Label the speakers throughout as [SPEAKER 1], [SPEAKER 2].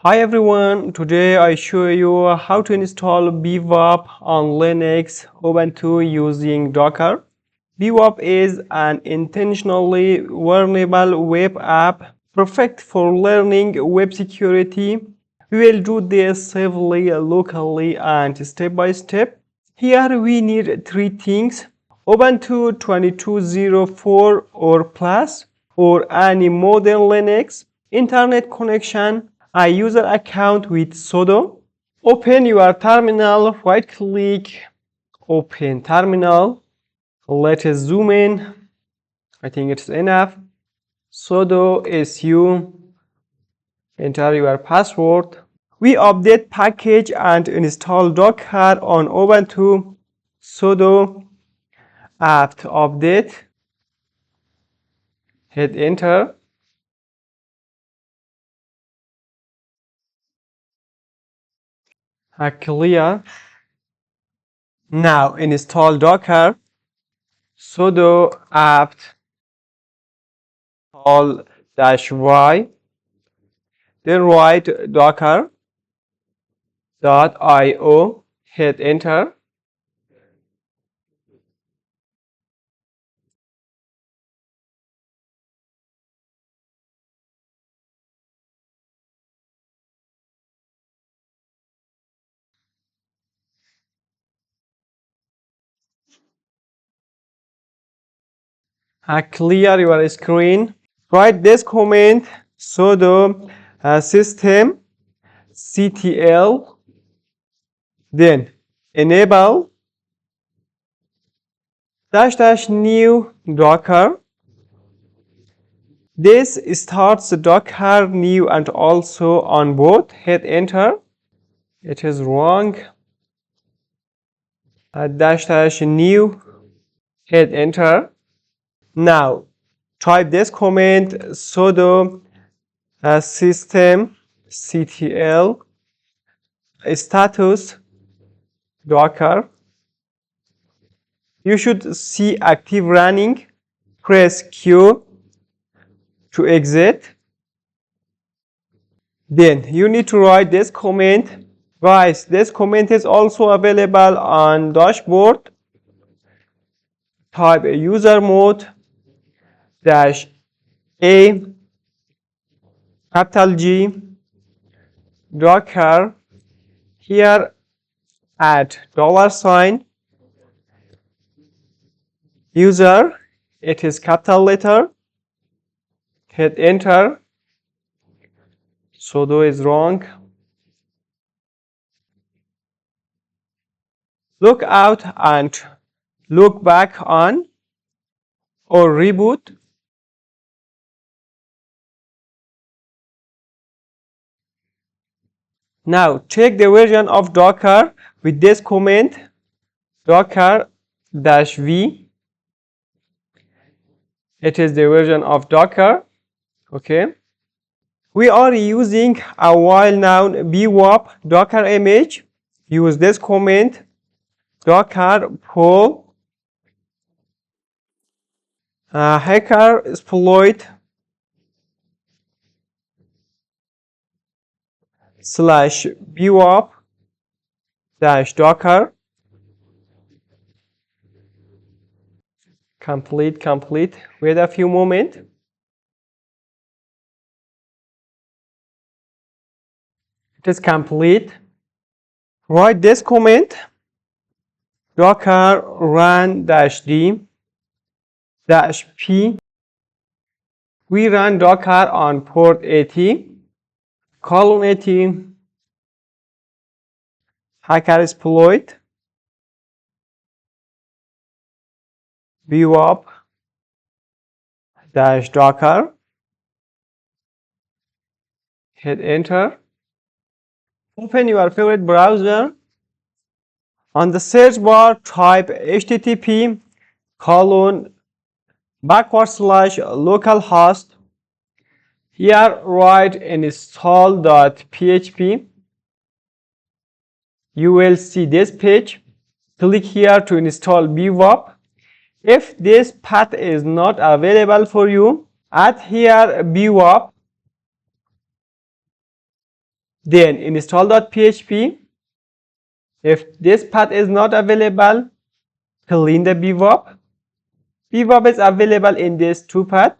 [SPEAKER 1] Hi everyone, today I show you how to install BWAP on Linux Ubuntu using Docker. BWAP is an intentionally vulnerable web app perfect for learning web security. We will do this safely, locally and step by step. Here we need three things: Ubuntu 22.04 or plus or any modern Linux, internet connection, a user account with sudo. Open your terminal, right click, open terminal. Let us zoom in. I think it's enough. Sudo su, enter your password. We update package and install Docker on Ubuntu. Sudo apt update, hit enter. Clear. Now install Docker. Sudo apt install -y, then write docker.io, hit enter. Clear your screen. Write this command: sudo system ctl, then enable --new docker. This starts Docker new and also on boot. Hit enter. It is wrong. --new. Hit enter. Now type this command: sudo system ctl status docker. You should see active running. Press Q to exit. Then you need to write this command. Guys, this command is also available on dashboard. Type user mode -a capital G docker. Here add $, user, it is capital letter. Hit enter. Sudo is wrong. Look out and look back on or reboot. Now check the version of Docker with this command: docker-v. It is the version of Docker. Okay. We are using a well-known BWAP Docker image. Use this command: docker pull hacker exploit /bwap -docker. Complete. Wait a few moments. It is complete. Write this command: docker run -d -p. We run Docker on port 80, colon 80, hacker exploit, bwap -docker. Hit enter. Open your favorite browser. On the search bar, type http://localhost. Here write install.php. You will see this page. Click here to install BWAP. If this path is not available for you, add here BWAP. Then install.php. If this path is not available, clean the bvop. Bvop is available in these two paths.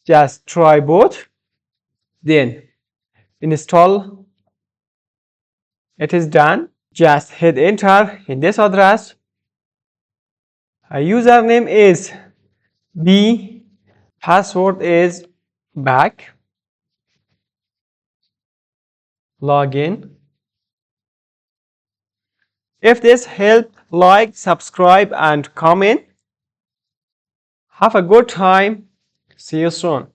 [SPEAKER 1] Just try both. Then install. It is done. Just hit enter in this address. Our username is B, password is back. Login. If this helped, like, subscribe and comment. Have a good time. See you soon.